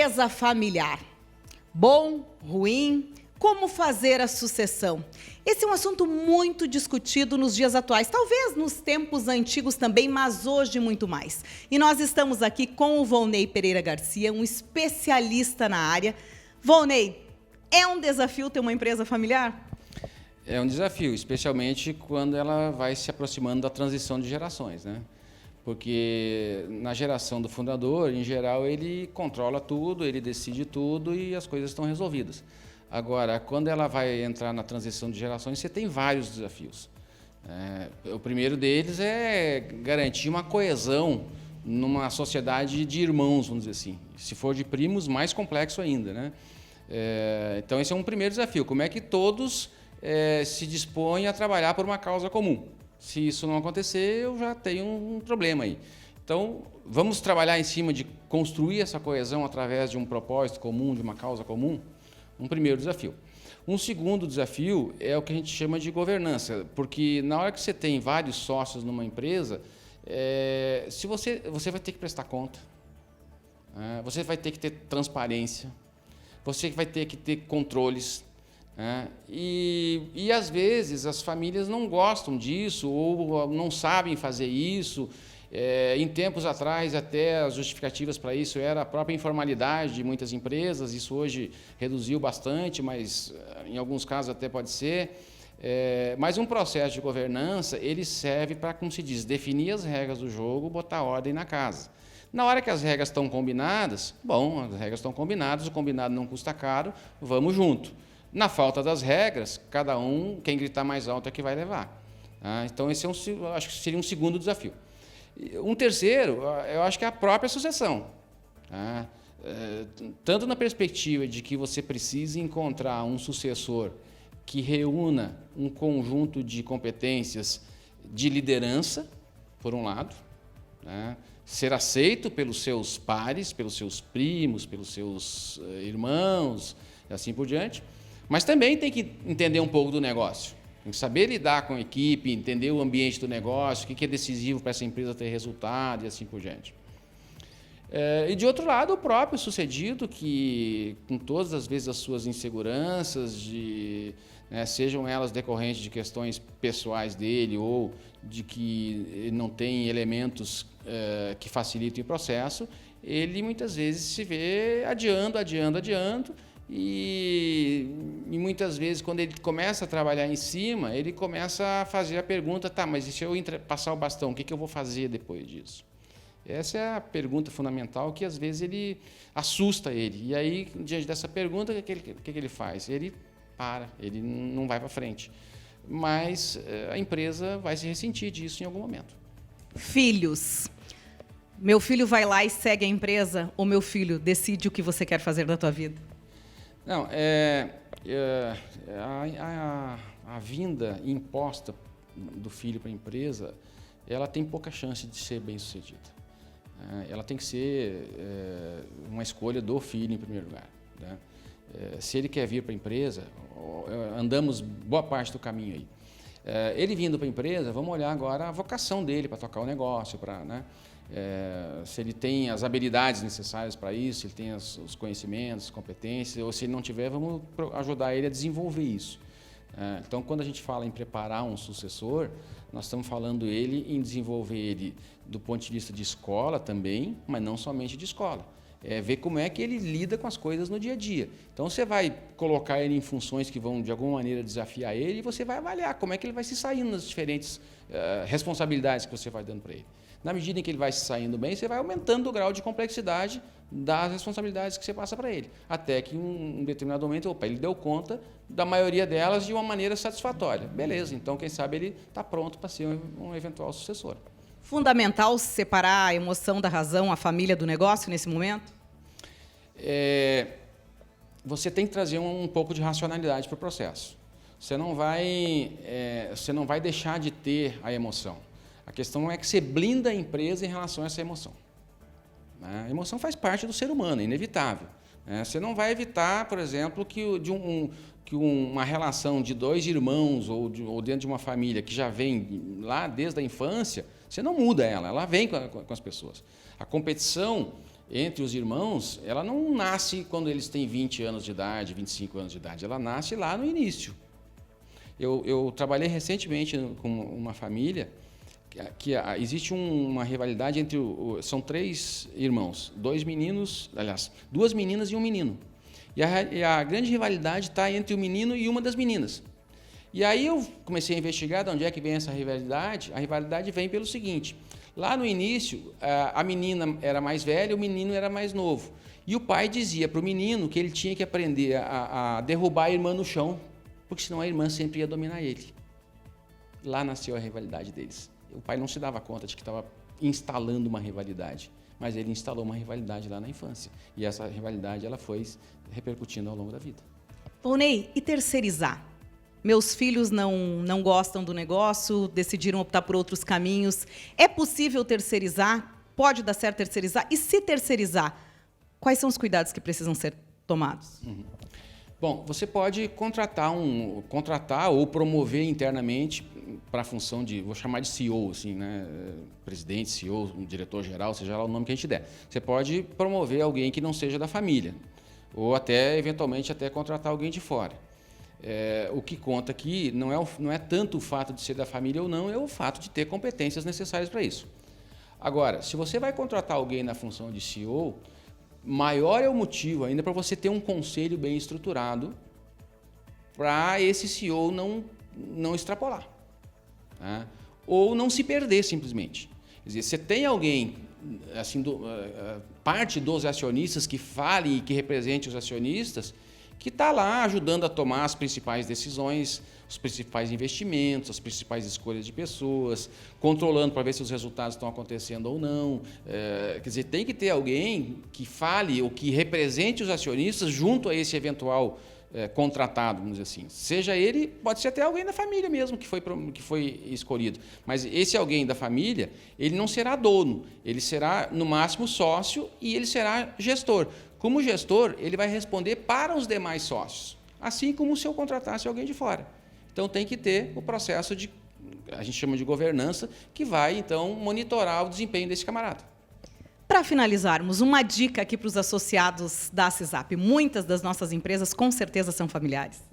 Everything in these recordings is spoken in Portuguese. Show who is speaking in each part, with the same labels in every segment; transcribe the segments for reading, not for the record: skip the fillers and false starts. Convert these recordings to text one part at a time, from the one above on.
Speaker 1: Empresa familiar. Bom, ruim, como fazer a sucessão? Esse é um assunto muito discutido nos dias atuais, talvez nos tempos antigos também, mas hoje muito mais. E nós estamos aqui com o Volney Pereira Garcia, um especialista na área. Volney, é um desafio ter uma empresa familiar?
Speaker 2: É um desafio, especialmente quando ela vai se aproximando da transição de gerações, né? Porque na geração do fundador, em geral, ele controla tudo, ele decide tudo e as coisas estão resolvidas. Agora, quando ela vai entrar na transição de gerações, você tem vários desafios. O primeiro deles é garantir uma coesão numa sociedade de irmãos, vamos dizer assim. Se for de primos, mais complexo ainda, né? Então, esse é um primeiro desafio. Como é que todos se dispõem a trabalhar por uma causa comum? Se isso não acontecer, eu já tenho um problema aí. Então, vamos trabalhar em cima de construir essa coesão através de um propósito comum, de uma causa comum? Um primeiro desafio. Um segundo desafio é o que a gente chama de governança, porque na hora que você tem vários sócios numa empresa, se você vai ter que prestar conta, você vai ter que ter transparência, você vai ter que ter controles. E às vezes as famílias não gostam disso ou não sabem fazer isso. Em tempos atrás, até as justificativas para isso era a própria informalidade de muitas empresas. Isso hoje reduziu bastante, mas em alguns casos até pode ser. Mas um processo de governança, ele serve para, como se diz, definir as regras do jogo, botar ordem na casa. Na hora que as regras estão combinadas, bom, as regras estão combinadas, o combinado não custa caro, vamos junto. Na falta das regras, cada um, quem gritar mais alto é que vai levar. Então, esse acho que seria um segundo desafio. Um terceiro, eu acho que é a própria sucessão. Tanto na perspectiva de que você precisa encontrar um sucessor que reúna um conjunto de competências de liderança, por um lado, ser aceito pelos seus pares, pelos seus primos, pelos seus irmãos, e assim por diante. Mas também tem que entender um pouco do negócio, tem que saber lidar com a equipe, entender o ambiente do negócio, o que é decisivo para essa empresa ter resultado e assim por diante. E de outro lado, o próprio sucedido, que com todas as vezes as suas inseguranças, sejam elas decorrentes de questões pessoais dele ou de que ele não tem elementos que facilitem o processo, ele muitas vezes se vê adiando. E muitas vezes, quando ele começa a trabalhar em cima, ele começa a fazer a pergunta, tá, mas e se eu passar o bastão, o que eu vou fazer depois disso? Essa é a pergunta fundamental que, às vezes, ele assusta ele. E aí, diante dessa pergunta, o que ele faz? Ele para, ele não vai para frente. Mas a empresa vai se ressentir disso em algum momento.
Speaker 1: Filhos. Meu filho vai lá e segue a empresa, ou meu filho decide o que você quer fazer da tua vida?
Speaker 2: Não, a vinda imposta do filho para a empresa, ela tem pouca chance de ser bem-sucedida. Ela tem que ser uma escolha do filho em primeiro lugar. Se ele quer vir para a empresa, andamos boa parte do caminho aí. Ele vindo para a empresa, vamos olhar agora a vocação dele para tocar o negócio, se ele tem as habilidades necessárias para isso, se ele tem os conhecimentos, competências, ou se ele não tiver, vamos ajudar ele a desenvolver isso. Então, quando a gente fala em preparar um sucessor, nós estamos falando em desenvolver ele do ponto de vista de escola também, mas não somente de escola. Ver como é que ele lida com as coisas no dia a dia. Então, você vai colocar ele em funções que vão, de alguma maneira, desafiar ele e você vai avaliar como é que ele vai se saindo nas diferentes responsabilidades que você vai dando para ele. Na medida em que ele vai se saindo bem, você vai aumentando o grau de complexidade das responsabilidades que você passa para ele. Até que, em um determinado momento, ele deu conta da maioria delas de uma maneira satisfatória. Beleza, então, quem sabe ele está pronto para ser um eventual sucessor.
Speaker 1: Fundamental separar a emoção da razão, a família do negócio nesse momento?
Speaker 2: Você tem que trazer um pouco de racionalidade para o processo. Você não vai deixar de ter a emoção. A questão é que você blinda a empresa em relação a essa emoção. A emoção faz parte do ser humano, é inevitável. Você não vai evitar, por exemplo, que uma relação de dois irmãos ou dentro de uma família que já vem lá desde a infância, você não muda ela vem com as pessoas. A competição entre os irmãos, ela não nasce quando eles têm 20 anos de idade, 25 anos de idade, ela nasce lá no início. Eu trabalhei recentemente com uma família que existe uma rivalidade entre... São 3 irmãos, 2 meninos, aliás, 2 meninas e um menino. E a grande rivalidade está entre o menino e uma das meninas. E aí eu comecei a investigar de onde é que vem essa rivalidade. A rivalidade vem pelo seguinte: lá no início, a menina era mais velha, o menino era mais novo. E o pai dizia para o menino que ele tinha que aprender a derrubar a irmã no chão, porque senão a irmã sempre ia dominar ele. Lá nasceu a rivalidade deles. O pai não se dava conta de que estava instalando uma rivalidade, mas ele instalou uma rivalidade lá na infância. E essa rivalidade ela foi repercutindo ao longo da vida.
Speaker 1: Volney, e terceirizar? Meus filhos não gostam do negócio, decidiram optar por outros caminhos. É possível terceirizar? Pode dar certo terceirizar? E se terceirizar, quais são os cuidados que precisam ser tomados?
Speaker 2: Bom, você pode contratar ou promover internamente para a função de, vou chamar de CEO, assim, né? Presidente, CEO, um diretor-geral, seja lá o nome que a gente der. Você pode promover alguém que não seja da família, ou até, eventualmente, até contratar alguém de fora. O que conta aqui não é tanto o fato de ser da família ou não, é o fato de ter competências necessárias para isso. Agora, se você vai contratar alguém na função de CEO, maior é o motivo ainda para você ter um conselho bem estruturado para esse CEO não extrapolar, né? Ou não se perder simplesmente. Quer dizer, você tem alguém, assim, parte dos acionistas que fale e que represente os acionistas, que está lá ajudando a tomar as principais decisões, os principais investimentos, as principais escolhas de pessoas, controlando para ver se os resultados estão acontecendo ou não. Quer dizer, tem que ter alguém que fale ou que represente os acionistas junto a esse eventual contratado, vamos dizer assim. Seja ele, pode ser até alguém da família mesmo que foi escolhido. Mas esse alguém da família, ele não será dono, ele será, no máximo, sócio e ele será gestor. Como gestor, ele vai responder para os demais sócios, assim como se eu contratasse alguém de fora. Então, tem que ter o processo a gente chama de governança, que vai, então, monitorar o desempenho desse camarada.
Speaker 1: Para finalizarmos, uma dica aqui para os associados da CISAP. Muitas das nossas empresas, com certeza, são familiares.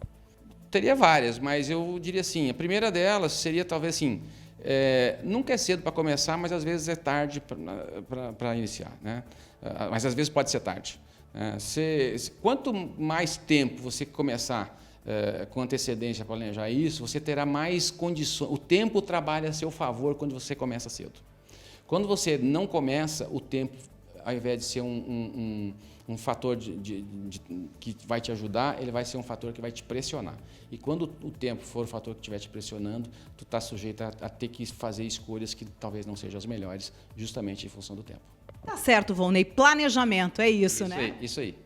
Speaker 2: Teria várias, mas eu diria assim, a primeira delas seria, talvez, assim, nunca é cedo para começar, mas às vezes é tarde para iniciar, né? Mas às vezes pode ser tarde. Quanto mais tempo você começar com antecedência a planejar isso, você terá mais condições. O tempo trabalha a seu favor quando você começa cedo. Quando você não começa, o tempo, ao invés de ser um fator que vai te ajudar, ele vai ser um fator que vai te pressionar. E quando o tempo for o fator que estiver te pressionando, tu está sujeito a ter que fazer escolhas que talvez não sejam as melhores, justamente em função do tempo.
Speaker 1: Tá certo, Volney. Planejamento, é isso, né?
Speaker 2: Isso aí.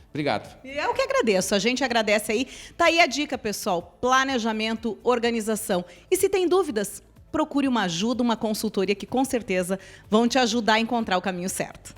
Speaker 2: Obrigado.
Speaker 1: E eu que agradeço, a gente agradece aí. Tá aí a dica, pessoal. Planejamento, organização. E se tem dúvidas, procure uma ajuda, uma consultoria que com certeza vão te ajudar a encontrar o caminho certo.